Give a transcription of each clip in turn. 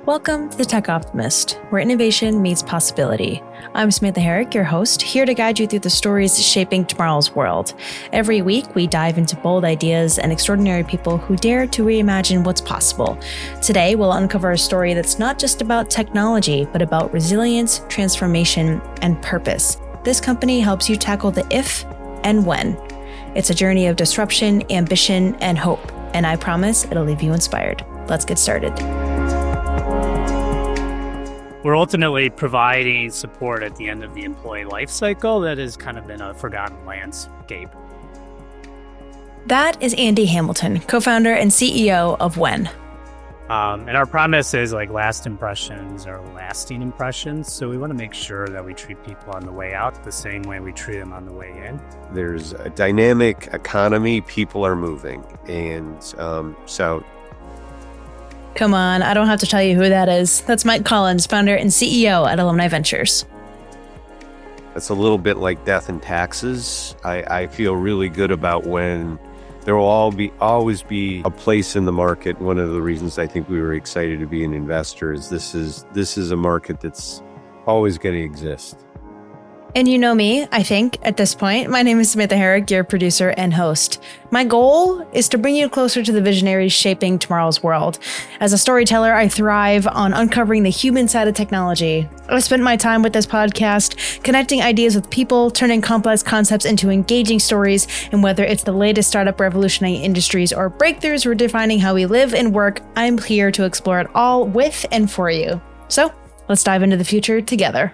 Welcome to the Tech Optimist, where innovation meets possibility. I'm Samantha Herrick, your host, here to guide you through the stories shaping tomorrow's world. Every week, we dive into bold ideas and extraordinary people who dare to reimagine what's possible. Today, we'll uncover a story that's not just about technology, but about resilience, transformation, and purpose. This company helps you tackle the if and when. It's a journey of disruption, ambition, and hope, and I promise it'll leave you inspired. Let's get started. We're ultimately providing support at the end of the employee life cycle that has kind of been a forgotten landscape. That is Andy Hamilton, co-founder and CEO of When. And our promise is last impressions are lasting impressions. So we want to make sure that we treat people on the way out the same way we treat them on the way in. There's a dynamic economy, people are moving. And so Come on, I don't have to tell you who that is. That's Mike Collins, founder and CEO at Alumni Ventures. it's a little bit like death and taxes. I feel really good about when there will always be a place in the market. One of the reasons I think we were excited to be an investor is this is a market that's always going to exist. And you know me, I think, at this point. My name is Samantha Herrick, your producer and host. My goal is to bring you closer to the visionaries shaping tomorrow's world. As a storyteller, I thrive on uncovering the human side of technology. I've spent my time with this podcast connecting ideas with people, turning complex concepts into engaging stories, and whether it's the latest startup revolutionizing industries or breakthroughs redefining how we live and work, I'm here to explore it all with and for you. So, let's dive into the future together.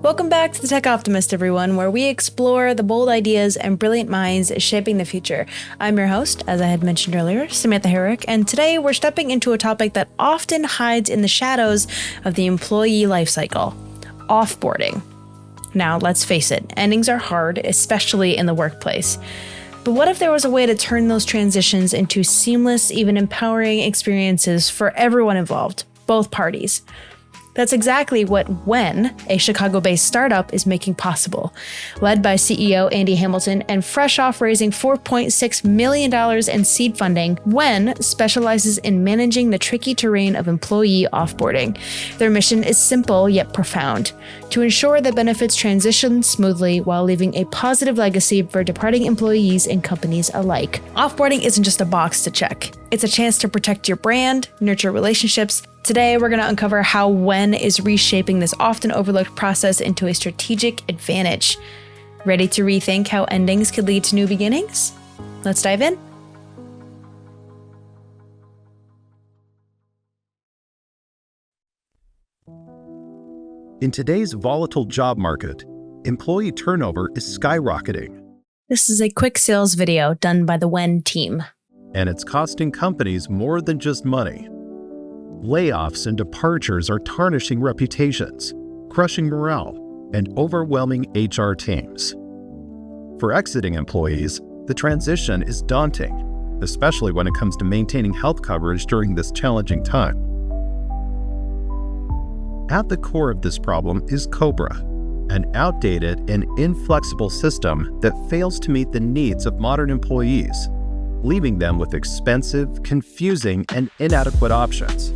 Welcome back to the Tech Optimist, everyone, where we explore the bold ideas and brilliant minds shaping the future. I'm your host, as I had mentioned earlier, Samantha Herrick, and today we're stepping into a topic that often hides in the shadows of the employee lifecycle: offboarding. Now, let's face it, endings are hard, especially in the workplace. But what if there was a way to turn those transitions into seamless, even empowering experiences for everyone involved, both parties? That's exactly what When, a Chicago-based startup, is making possible. Led by CEO Andy Hamilton and fresh off raising $4.6 million in seed funding, When specializes in managing the tricky terrain of employee offboarding. Their mission is simple yet profound: to ensure that benefits transition smoothly while leaving a positive legacy for departing employees and companies alike. Offboarding isn't just a box to check. It's a chance to protect your brand, nurture relationships. Today, we're going to uncover how When is reshaping this often overlooked process into a strategic advantage. Ready to rethink how endings could lead to new beginnings? Let's dive in. In today's volatile job market, employee turnover is skyrocketing. This is a quick sales video done by the When team. And it's costing companies more than just money. Layoffs and departures are tarnishing reputations, crushing morale, and overwhelming HR teams. For exiting employees, the transition is daunting, especially when it comes to maintaining health coverage during this challenging time. At the core of this problem is COBRA, an outdated and inflexible system that fails to meet the needs of modern employees, leaving them with expensive, confusing, and inadequate options.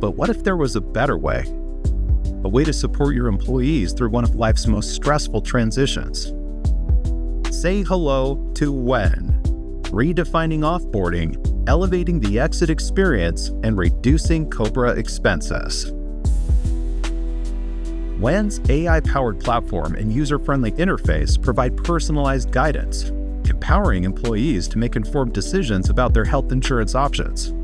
But what if there was a better way? A way to support your employees through one of life's most stressful transitions? Say hello to When, redefining offboarding, elevating the exit experience, and reducing COBRA expenses. When's AI-powered platform and user-friendly interface provide personalized guidance, empowering employees to make informed decisions about their health insurance options.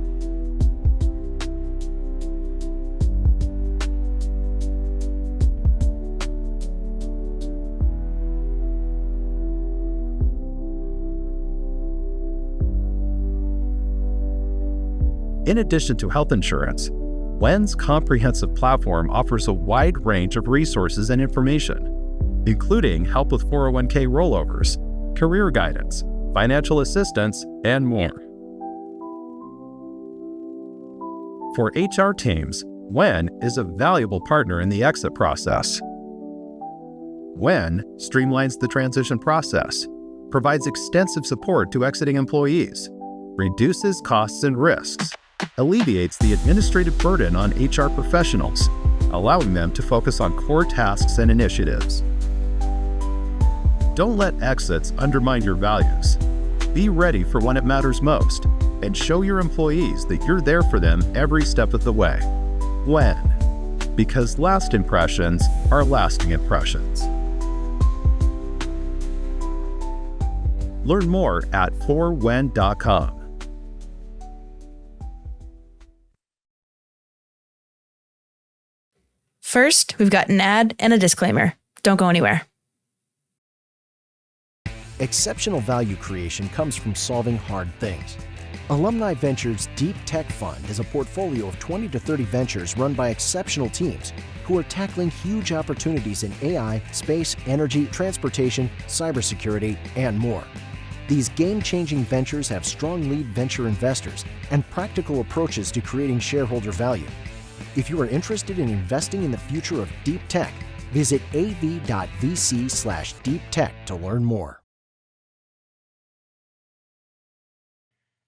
In addition to health insurance, When's comprehensive platform offers a wide range of resources and information, including help with 401k rollovers, career guidance, financial assistance, and more. For HR teams, When is a valuable partner in the exit process. When streamlines the transition process, provides extensive support to exiting employees, reduces costs and risks, alleviates the administrative burden on HR professionals, allowing them to focus on core tasks and initiatives. Don't let exits undermine your values. Be ready for when it matters most, and show your employees that you're there for them every step of the way. When? Because last impressions are lasting impressions. Learn more at forwhen.com. First, we've got an ad and a disclaimer. Don't go anywhere. Exceptional value creation comes from solving hard things. Alumni Ventures Deep Tech Fund is a portfolio of 20 to 30 ventures run by exceptional teams who are tackling huge opportunities in AI, space, energy, transportation, cybersecurity, and more. These game-changing ventures have strong lead venture investors and practical approaches to creating shareholder value. If you are interested in investing in the future of deep tech, visit av.vc/deeptech to learn more.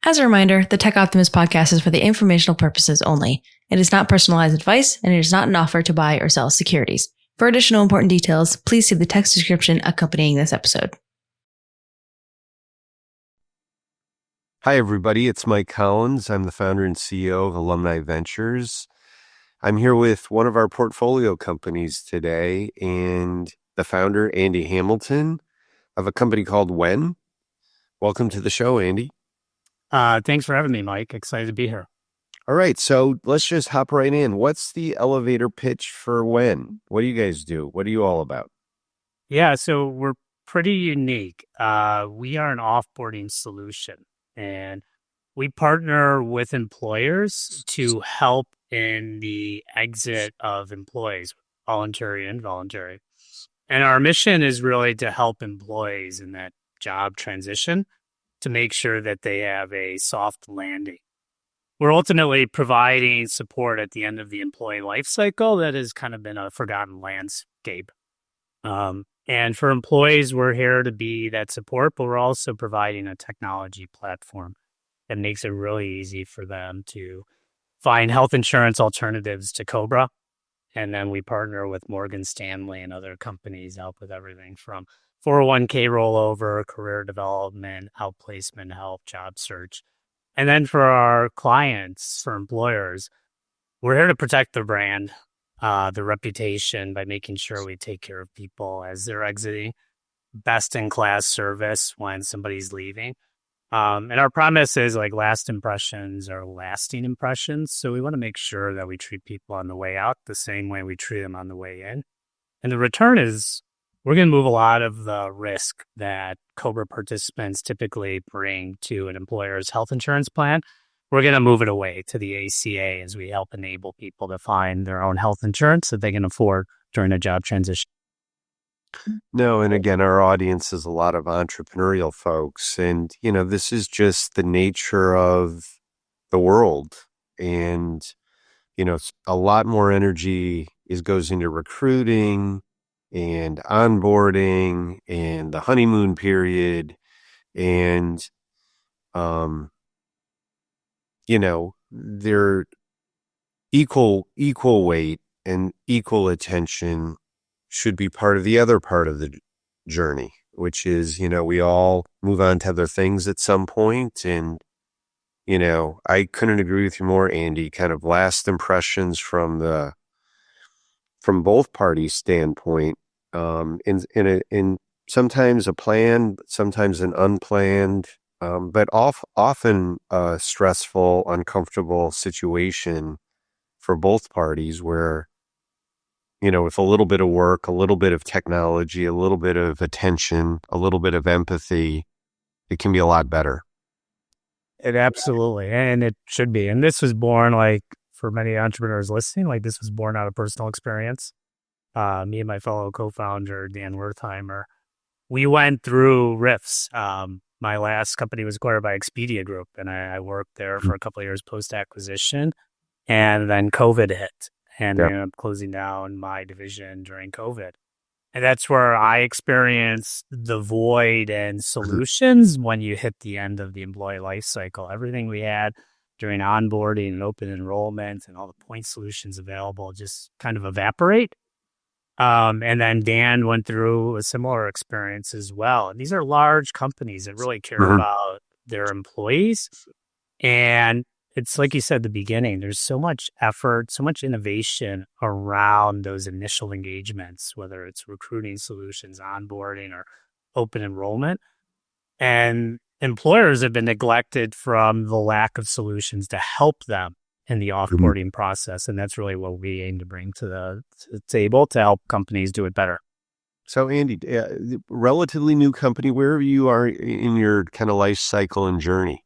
As a reminder, the Tech Optimist podcast is for the informational purposes only. It is not personalized advice, and it is not an offer to buy or sell securities. For additional important details, please see the text description accompanying this episode. Hi, everybody. It's Mike Collins. I'm the founder and CEO of Alumni Ventures. I'm here with one of our portfolio companies today and the founder, Andy Hamilton, of a company called When. Welcome to the show, Andy. Thanks for having me, Mike. Excited to be here. All right, so let's just hop right in. What's the elevator pitch for When? What do you guys do? What are you all about? Yeah, so we're pretty unique. We are an offboarding solution, and we partner with employers to help in the exit of employees, voluntary and involuntary. And our mission is really to help employees in that job transition to make sure that they have a soft landing. We're ultimately providing support at the end of the employee life cycle that has kind of been a forgotten landscape. And for employees, we're here to be that support, but we're also providing a technology platform that makes it really easy for them to find health insurance alternatives to Cobra. And then we partner with Morgan Stanley and other companies, help with everything from 401k rollover, career development, outplacement help, job search. And then for our clients, for employers, we're here to protect their brand, their reputation by making sure we take care of people as they're exiting, best-in-class service when somebody's leaving. And our promise is like last impressions are lasting impressions. So we want to make sure that we treat people on the way out the same way we treat them on the way in. And the return is we're going to move a lot of the risk that Cobra participants typically bring to an employer's health insurance plan. We're going to move it away to the ACA as we help enable people to find their own health insurance that they can afford during a job transition. No, and again, our audience is a lot of entrepreneurial folks. And, this is just the nature of the world. And, a lot more energy goes into recruiting and onboarding and the honeymoon period. And, they're equal weight and equal attention should be part of the other part of the journey, which is, we all move on to other things at some point. And, I couldn't agree with you more, Andy, kind of last impressions from both parties' standpoint, in sometimes a planned, sometimes an unplanned, but often a stressful, uncomfortable situation for both parties where, with a little bit of work, a little bit of technology, a little bit of attention, a little bit of empathy, it can be a lot better. It absolutely, and it should be. And this was born, for many entrepreneurs listening, this was born out of personal experience. Me and my fellow co-founder, Dan Wertheimer, we went through rifts. My last company was acquired by Expedia Group, and I worked there for a couple of years post-acquisition. And then COVID hit, and we ended up closing down my division during COVID. And that's where I experience the void and solutions when you hit the end of the employee life cycle. Everything we had during onboarding and open enrollment and all the point solutions available just kind of evaporate. And then Dan went through a similar experience as well. And these are large companies that really care about their employees. And it's like you said at the beginning, there's so much effort, so much innovation around those initial engagements, whether it's recruiting solutions, onboarding, or open enrollment. And employers have been neglected from the lack of solutions to help them in the offboarding process. And that's really what we aim to bring to the table to help companies do it better. So Andy, relatively new company, where you are in your kind of life cycle and journey?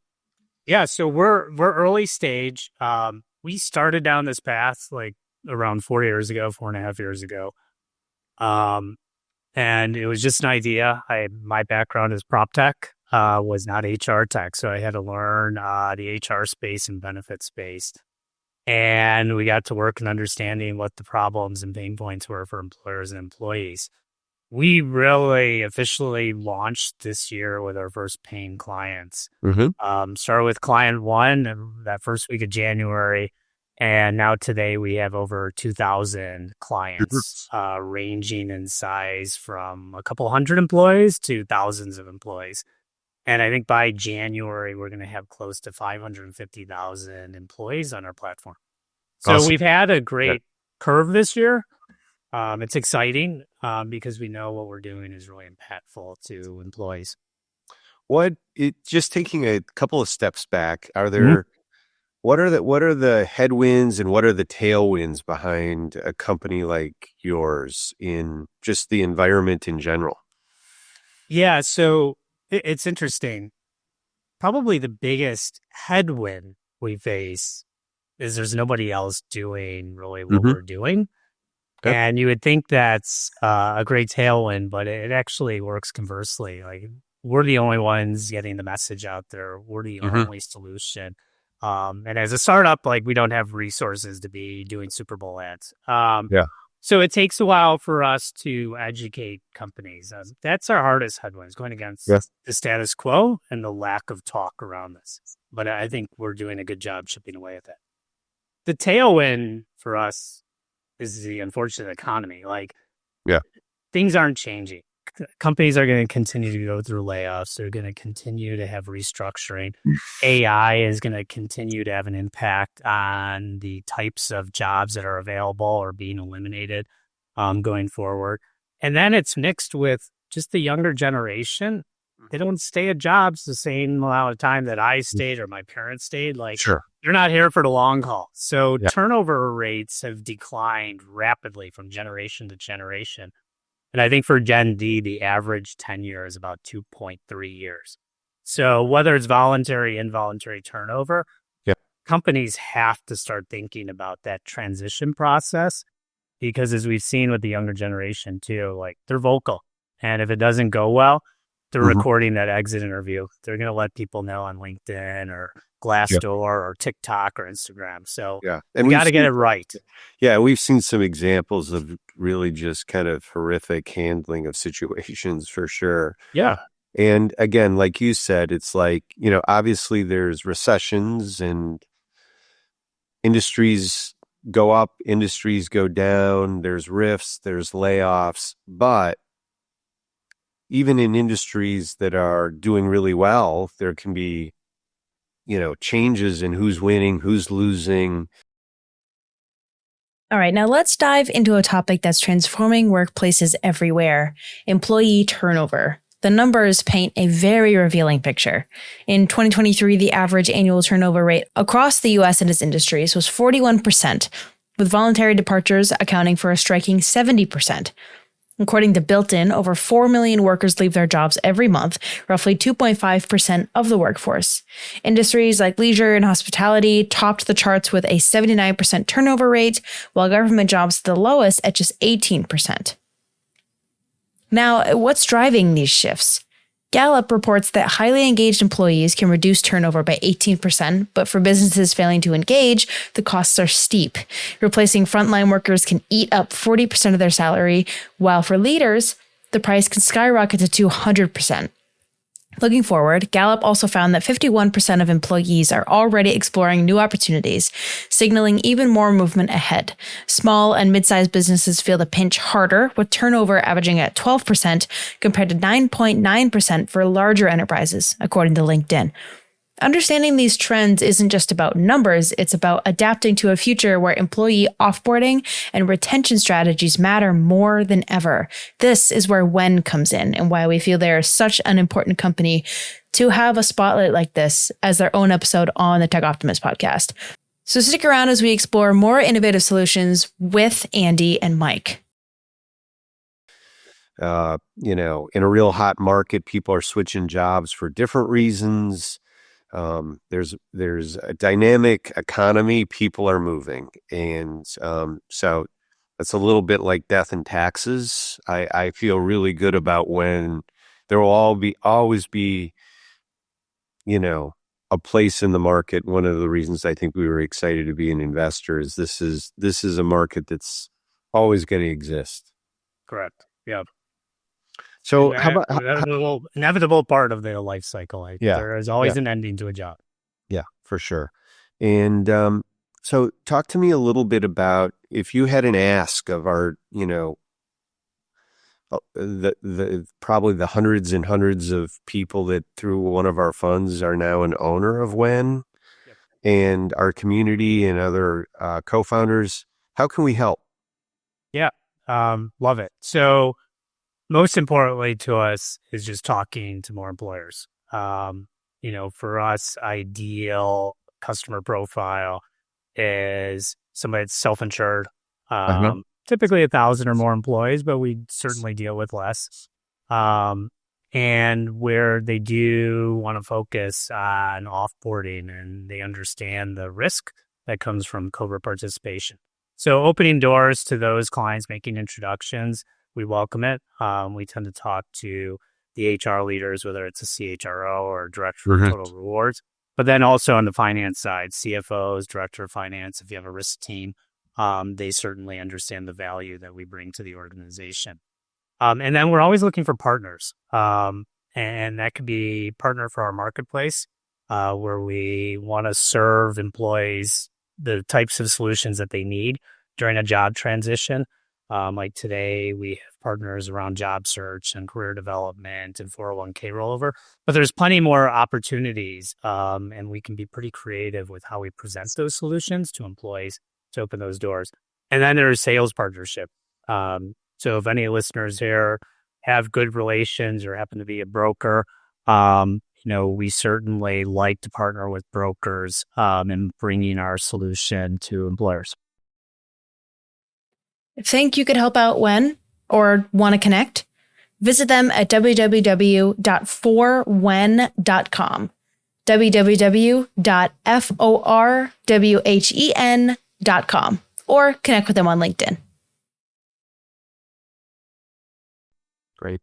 Yeah, so we're early stage. We started down this path like around 4.5 years ago. And it was just an idea. My background is prop tech, was not HR tech. So I had to learn the HR space and benefit space. And we got to work in understanding what the problems and pain points were for employers and employees. We really officially launched this year with our first paying clients. Started with client one that first week of January. And now today we have over 2,000 clients, ranging in size from a couple hundred employees to thousands of employees. And I think by January, we're going to have close to 550,000 employees on our platform. So Awesome. We've had a great curve this year. It's exciting because we know what we're doing is really impactful to employees. Just taking a couple of steps back, are there what are the headwinds and what are the tailwinds behind a company like yours in just the environment in general? Yeah, so it's interesting. Probably the biggest headwind we face is there's nobody else doing really what we're doing. Okay. And you would think that's a great tailwind, but it actually works conversely. Like we're the only ones getting the message out there. We're the only solution. And as a startup, like we don't have resources to be doing Super Bowl ads. So it takes a while for us to educate companies. That's our hardest headwinds, going against the status quo and the lack of talk around this. But I think we're doing a good job chipping away at that. The tailwind for us is the unfortunate economy. Things aren't changing. Companies are going to continue to go through layoffs. They're going to continue to have restructuring. AI is going to continue to have an impact on the types of jobs that are available or being eliminated going forward. And then it's mixed with just the younger generation. They don't stay at jobs the same amount of time that I stayed or my parents stayed. They're not here for the long haul. So turnover rates have declined rapidly from generation to generation. And I think for Gen D, the average tenure is about 2.3 years. So whether it's voluntary, involuntary turnover, companies have to start thinking about that transition process because as we've seen with the younger generation too, like they're vocal. And if it doesn't go well, they're recording that exit interview. They're going to let people know on LinkedIn or Glassdoor or TikTok or Instagram. So we got to get it right. Yeah, we've seen some examples of really just kind of horrific handling of situations for sure. Yeah. And again, like you said, it's like, obviously there's recessions and industries go up, industries go down, there's rifts, there's layoffs, but even in industries that are doing really well, there can be, changes in who's winning, who's losing. All right, now let's dive into a topic that's transforming workplaces everywhere: employee turnover. The numbers paint a very revealing picture. In 2023, the average annual turnover rate across the U.S. and its industries was 41%, with voluntary departures accounting for a striking 70%. According to Built-In, over 4 million workers leave their jobs every month, roughly 2.5% of the workforce. Industries like leisure and hospitality topped the charts with a 79% turnover rate, while government jobs the lowest at just 18%. Now, what's driving these shifts? Gallup reports that highly engaged employees can reduce turnover by 18%, but for businesses failing to engage, the costs are steep. Replacing frontline workers can eat up 40% of their salary, while for leaders, the price can skyrocket to 200%. Looking forward, Gallup also found that 51% of employees are already exploring new opportunities, signaling even more movement ahead. Small and mid-sized businesses feel the pinch harder, with turnover averaging at 12% compared to 9.9% for larger enterprises, according to LinkedIn. Understanding these trends isn't just about numbers, it's about adapting to a future where employee offboarding and retention strategies matter more than ever. This is where When comes in and why we feel they're such an important company to have a spotlight like this as their own episode on the Tech Optimist podcast. So stick around as we explore more innovative solutions with Andy and Mike. In a real hot market, people are switching jobs for different reasons. There's a dynamic economy. People are moving, and so it's a little bit like death and taxes. I feel really good about when there will always be, a place in the market. One of the reasons I think we were excited to be an investor is this is a market that's always going to exist. Correct. Yeah. So how about inevitable part of the life cycle? Yeah. There is always an ending to a job. Yeah, for sure. And so talk to me a little bit about if you had an ask of our, the probably the hundreds and hundreds of people that through one of our funds are now an owner of When, and our community and other co-founders, how can we help? Yeah, love it. So most importantly to us is just talking to more employers. For us, ideal customer profile is somebody that's self-insured, typically 1,000 or more employees, but we certainly deal with less. And where they do want to focus on offboarding and they understand the risk that comes from Cobra participation. So opening doors to those clients, making introductions, we welcome it. We tend to talk to the HR leaders, whether it's a CHRO or director of total rewards, but then also on the finance side, CFOs, director of finance. If you have a risk team, they certainly understand the value that we bring to the organization. And then we're always looking for partners. And that could be partner for our marketplace, where we want to serve employees the types of solutions that they need during a job transition. Like today, we have partners around job search and career development and 401k rollover, but there's plenty more opportunities, and we can be pretty creative with how we present those solutions to employees to open those doors. And then there's sales partnership. So if any listeners here have good relations or happen to be a broker, we certainly like to partner with brokers in bringing our solution to employers. Think you could help out When or want to connect? Visit them at www.forwhen.com, www.forwhen.com, or connect with them on LinkedIn. Great.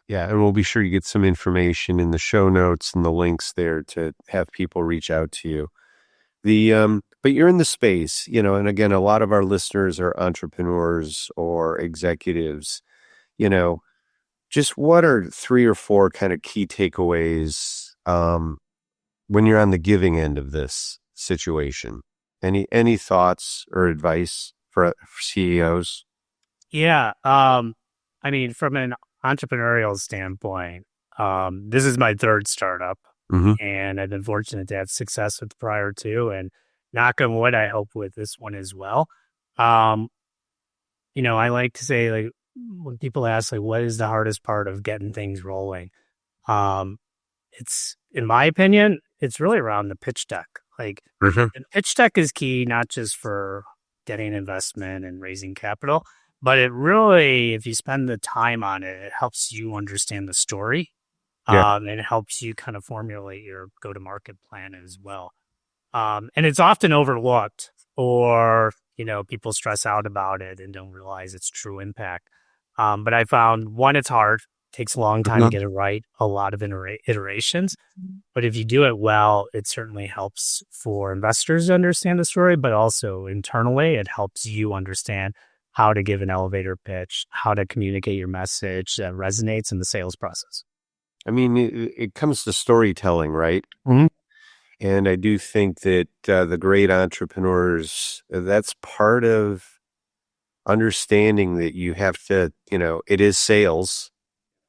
Yeah, and we'll be sure you get some information in the show notes and the links there to have people reach out to you. But you're in the space, and again, a lot of our listeners are entrepreneurs or executives. Just what are 3 or 4 kind of key takeaways when you're on the giving end of this situation? Any thoughts or advice for CEOs? Yeah. From an entrepreneurial standpoint, this is my 3rd startup, and I've been fortunate to have success with the prior 2, and knock on wood, I hope with this one as well. I like to say, when people ask, what is the hardest part of getting things rolling? It's, in my opinion, it's really around the pitch deck. The pitch deck is key, not just for getting investment and raising capital, but it really, if you spend the time on it, it helps you understand the story. And it helps you kind of formulate your go-to-market plan as well. And it's often overlooked, or, people stress out about it and don't realize its true impact. But I found, 1, it's hard takes a long time to get it right, a lot of iterations. But if you do it well, it certainly helps for investors to understand the story, but also internally, it helps you understand how to give an elevator pitch, how to communicate your message that resonates in the sales process. I mean, it comes to storytelling, right? Mhm. And I do think that the great entrepreneurs, that's part of understanding that you have to, it is sales,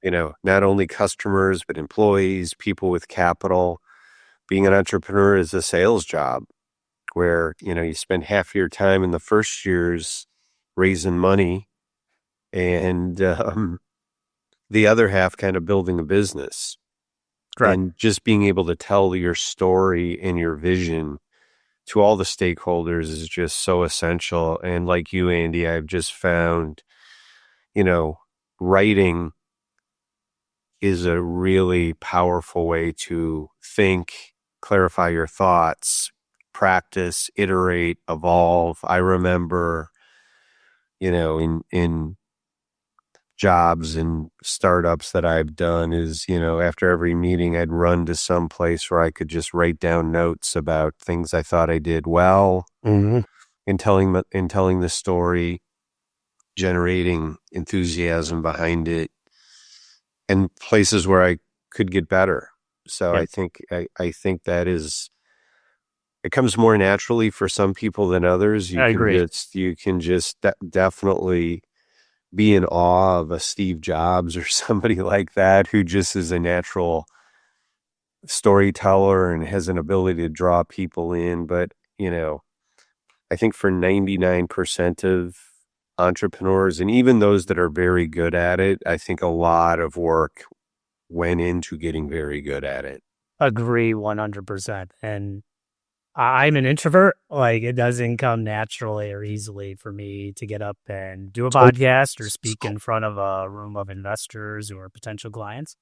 not only customers, but employees, people with capital. Being an entrepreneur is a sales job where, you spend half your time in the first years raising money and the other half kind of building a business. Correct. And just being able to tell your story and your vision to all the stakeholders is just so essential. And like you, Andy, I've just found, writing is a really powerful way to think, clarify your thoughts, practice, iterate, evolve. I remember, in jobs and startups that I've done is, after every meeting, I'd run to some place where I could just write down notes about things I thought I did well Mm-hmm. in telling the story, generating enthusiasm behind it, and places where I could get better. So Yep. I think that it comes more naturally for some people than others. I agree. You can just definitely be in awe of a Steve Jobs or somebody like that who just is a natural storyteller and has an ability to draw people in. But, I think for 99% of entrepreneurs, and even those that are very good at it, I think a lot of work went into getting very good at it. Agree 100%. And I'm an introvert. Like, it doesn't come naturally or easily for me to get up and do a podcast or speak in front of a room of investors or potential clients.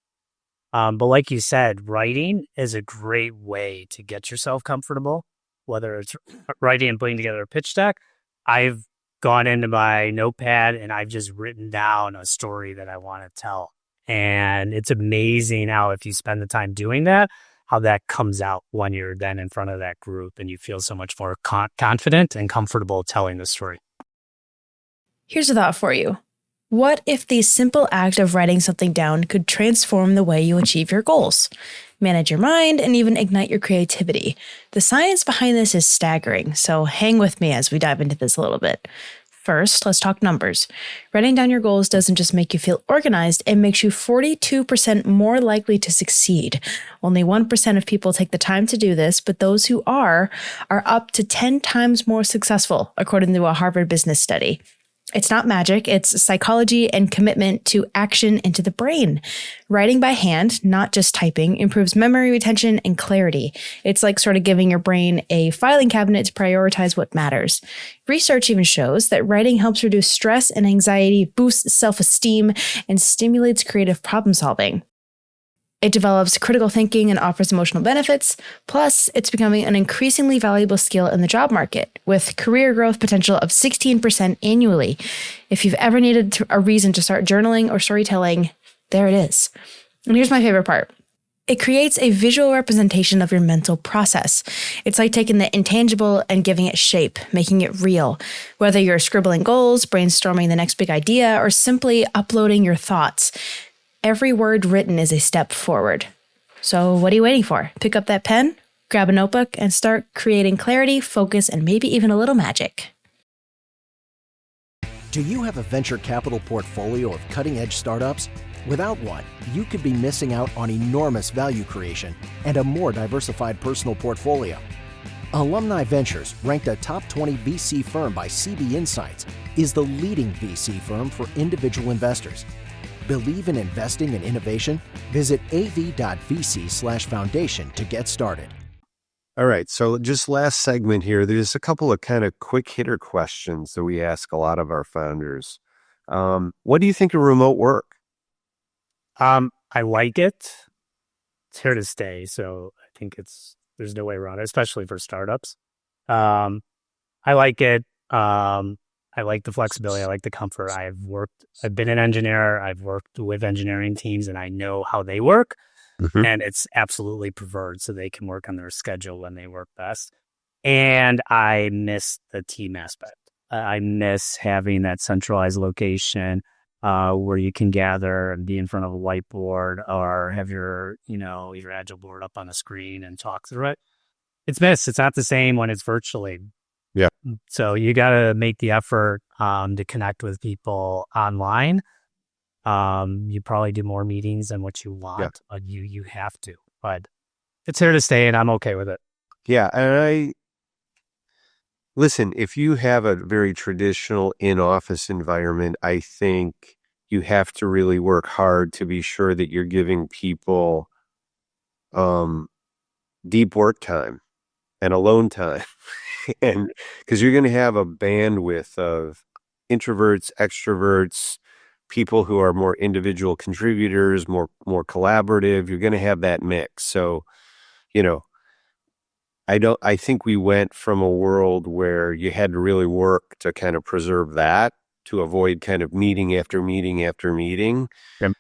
But like you said, writing is a great way to get yourself comfortable, whether it's writing and putting together a pitch deck. I've gone into my notepad and I've just written down a story that I want to tell. And it's amazing how, if you spend the time doing that, how that comes out when you're then in front of that group and you feel so much more confident and comfortable telling the story. Here's a thought for you. What if the simple act of writing something down could transform the way you achieve your goals, manage your mind, and even ignite your creativity? The science behind this is staggering, so hang with me as we dive into this a little bit. First, let's talk numbers. Writing down your goals doesn't just make you feel organized, it makes you 42% more likely to succeed. Only 1% of people take the time to do this, but those who are up to 10 times more successful, according to a Harvard business study. It's not magic, it's psychology and commitment to action into the brain. Writing by hand, not just typing, improves memory retention and clarity. It's like sort of giving your brain a filing cabinet to prioritize what matters. Research even shows that writing helps reduce stress and anxiety, boosts self-esteem, and stimulates creative problem solving. It develops critical thinking and offers emotional benefits. Plus, it's becoming an increasingly valuable skill in the job market, with career growth potential of 16% annually. If you've ever needed a reason to start journaling or storytelling, there it is. And here's my favorite part. It creates a visual representation of your mental process. It's like taking the intangible and giving it shape, making it real. Whether you're scribbling goals, brainstorming the next big idea, or simply uploading your thoughts, every word written is a step forward. So what are you waiting for? Pick up that pen, grab a notebook, and start creating clarity, focus, and maybe even a little magic. Do you have a venture capital portfolio of cutting-edge startups? Without one, you could be missing out on enormous value creation and a more diversified personal portfolio. Alumni Ventures, ranked a top 20 VC firm by CB Insights, is the leading VC firm for individual investors. Believe in investing in innovation? Visit av.vc/foundation to get started. All right. So just last segment here, there's a couple of kind of quick hitter questions that we ask a lot of our founders. What do you think of remote work? I like it. It's here to stay. So I think there's no way around it, especially for startups. I like it. I I like the flexibility. I like the comfort. I've been an engineer. I've worked with engineering teams and I know how they work, and it's absolutely preferred so they can work on their schedule when they work best. And I miss the team aspect. I miss having that centralized location where you can gather and be in front of a whiteboard or have your agile board up on a screen and talk through it. It's missed. It's not the same when it's virtually. Yeah. So you got to make the effort to connect with people online. You probably do more meetings than what you want, but you have to. But it's here to stay, and I'm okay with it. Yeah, and listen, if you have a very traditional in-office environment, I think you have to really work hard to be sure that you're giving people deep work time and alone time. And because you're going to have a bandwidth of introverts, extroverts, people who are more individual contributors, more collaborative. You're going to have that mix. So, I think we went from a world where you had to really work to kind of preserve that, to avoid kind of meeting after meeting after meeting,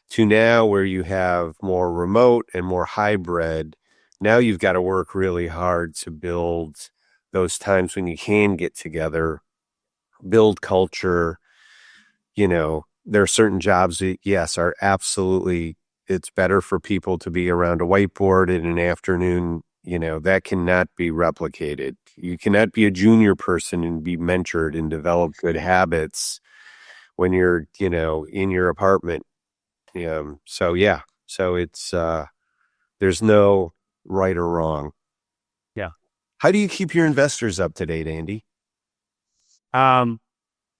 to now where you have more remote and more hybrid. Now you've got to work really hard to build those times when you can get together, build culture. There are certain jobs that, yes, are absolutely, it's better for people to be around a whiteboard in an afternoon. That cannot be replicated. You cannot be a junior person and be mentored and develop good habits when you're, in your apartment. So it's, there's no right or wrong. Yeah. How do you keep your investors up to date, Andy?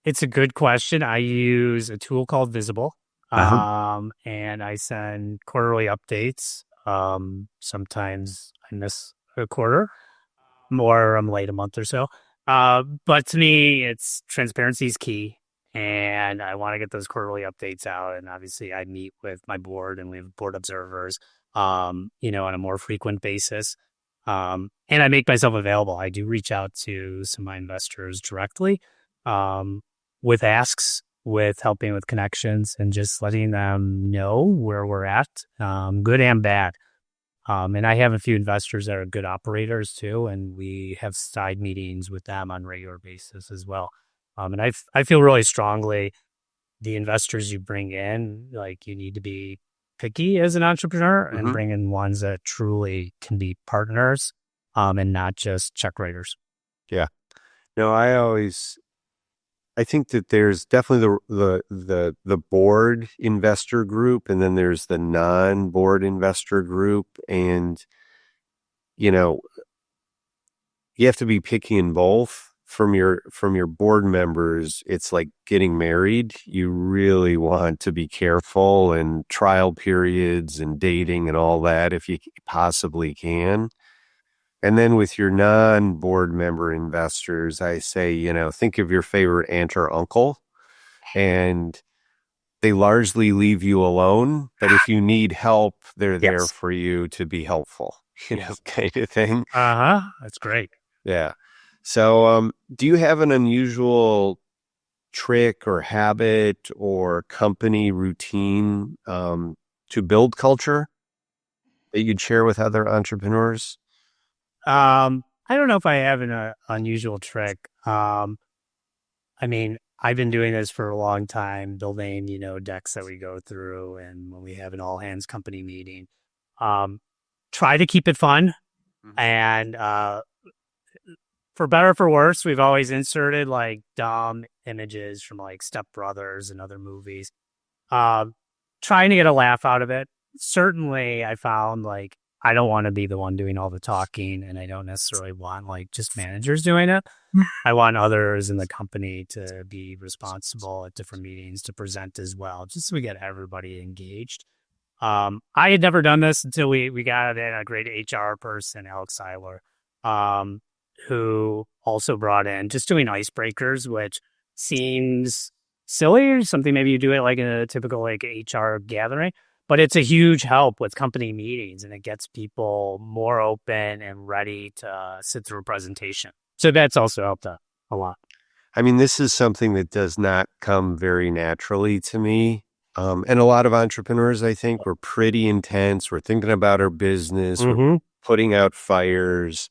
It's a good question. I use a tool called Visible, and I send quarterly updates. Sometimes I miss a quarter, or I'm late a month or so. But to me, it's transparency is key, and I want to get those quarterly updates out. And obviously, I meet with my board, and we have board observers, on a more frequent basis. And I make myself available. I do reach out to some of my investors directly, with asks, with helping with connections, and just letting them know where we're at, good and bad. And I have a few investors that are good operators too, and we have side meetings with them on a regular basis as well. And I feel really strongly the investors you bring in, like you need to be picky as an entrepreneur and bring in ones that truly can be partners, and not just check writers. Yeah. No, I think that there's definitely the board investor group, and then there's the non-board investor group. And, you have to be picky in both. From your board members, it's like getting married. You really want to be careful, and trial periods and dating and all that if you possibly can. And then with your non-board member investors, I say, think of your favorite aunt or uncle, and they largely leave you alone. But if you need help, they're there for you to be helpful, kind of thing. That's great. Yeah. So, do you have an unusual trick or habit or company routine to build culture that you'd share with other entrepreneurs? I don't know if I have an unusual trick. I mean, I've been doing this for a long time, building, decks that we go through, and when we have an all hands company meeting, try to keep it fun. And for better or for worse, we've always inserted like dumb images from like Step Brothers and other movies, trying to get a laugh out of it. Certainly, I found like I don't want to be the one doing all the talking, and I don't necessarily want like just managers doing it. I want others in the company to be responsible at different meetings to present as well, just so we get everybody engaged. I had never done this until we got in a great HR person, Alex Seiler, who also brought in just doing icebreakers, which seems silly or something maybe you do it like in a typical like HR gathering. But it's a huge help with company meetings, and it gets people more open and ready to sit through a presentation. So that's also helped a lot. I mean, this is something that does not come very naturally to me. And a lot of entrepreneurs, I think, we're pretty intense. We're thinking about our business, we're putting out fires.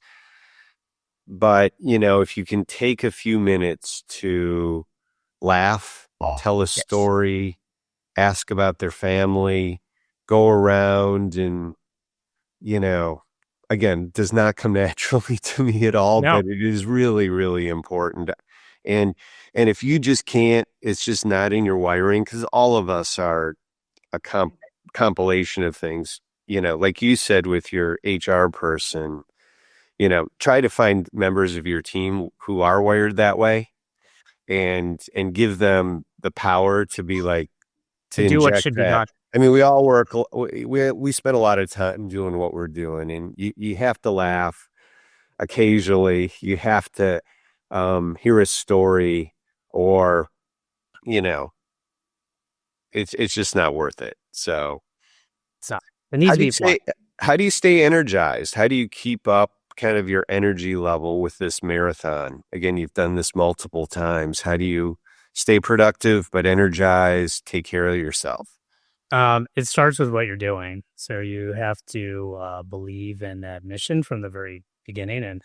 But, if you can take a few minutes to laugh, tell a story, ask about their family, go around and, again, does not come naturally to me at all, No. but it is really, really important. And if you just can't, it's just not in your wiring, because all of us are a compilation of things, like you said with your HR person, try to find members of your team who are wired that way and give them the power to be like, to do what inject should be that. done. I mean, we all work, we spend a lot of time doing what we're doing, and you have to laugh occasionally. You have to hear a story, or, it's just not worth it. So It's not. It needs to be fun. how do you stay energized? How do you keep up kind of your energy level with this marathon? Again, you've done this multiple times. How do you stay productive but energized, take care of yourself? It starts with what you're doing. So you have to believe in that mission from the very beginning, and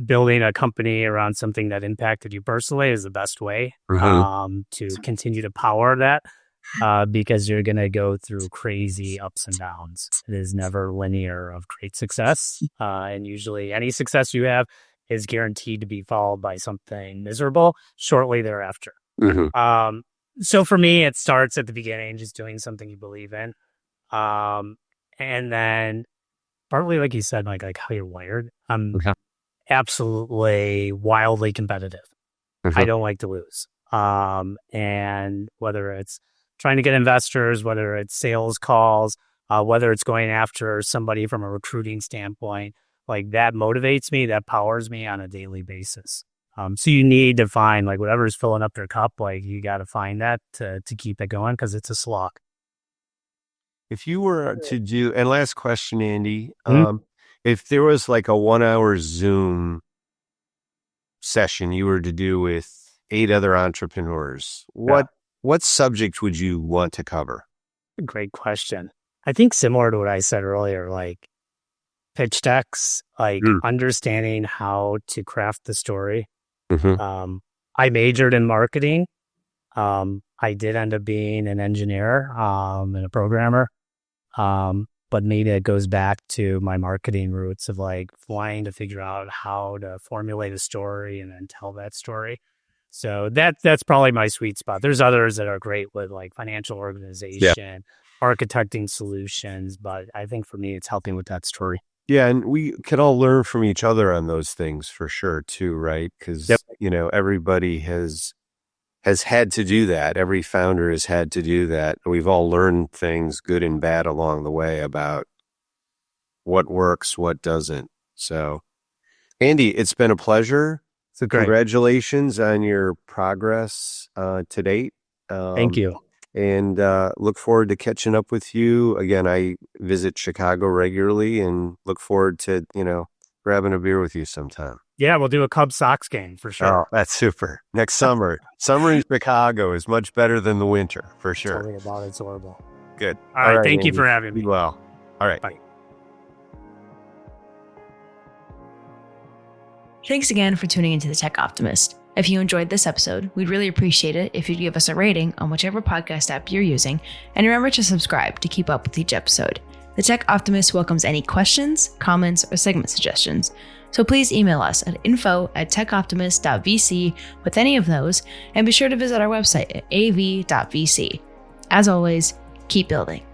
building a company around something that impacted you personally is the best way to continue to power that, because you're going to go through crazy ups and downs. It is never linear of great success. And usually any success you have is guaranteed to be followed by something miserable shortly thereafter. So for me, it starts at the beginning, just doing something you believe in. And then partly, like you said, like how you're wired. I'm absolutely wildly competitive. I don't like to lose. And whether it's trying to get investors, whether it's sales calls, whether it's going after somebody from a recruiting standpoint, like that motivates me, that powers me on a daily basis. So you need to find like whatever's filling up their cup, like you got to find that to keep it going, because it's a slog. If you were to do, and last question, Andy, if there was like a 1 hour Zoom session you were to do with 8 other entrepreneurs, what subject would you want to cover? Great question. I think similar to what I said earlier, like pitch decks, like understanding how to craft the story. I majored in marketing. I did end up being an engineer and a programmer. But maybe it goes back to my marketing roots of like wanting to figure out how to formulate a story and then tell that story. So that's probably my sweet spot. There's others that are great with like financial organization, architecting solutions, but I think for me, it's helping with that story. Yeah, and we can all learn from each other on those things for sure too, right? Because everybody has had to do that. Every founder has had to do that. We've all learned things, good and bad, along the way about what works, what doesn't. So, Andy, it's been a pleasure. So great. Congratulations on your progress to date. Thank you. And look forward to catching up with you. Again, I visit Chicago regularly and look forward to, grabbing a beer with you sometime. Yeah, we'll do a Cubs Sox game for sure. Oh, that's super. Next summer. Summer in Chicago is much better than the winter, for sure. Tell me about it. It's horrible. Good. All right. Thank you for having me. Be well. All right. Bye. Thanks again for tuning into the Tech Optimist. If you enjoyed this episode, we'd really appreciate it if you'd give us a rating on whichever podcast app you're using, and remember to subscribe to keep up with each episode. The Tech Optimist welcomes any questions, comments, or segment suggestions, so please email us at info@techoptimist.vc with any of those, and be sure to visit our website at av.vc. As always, keep building.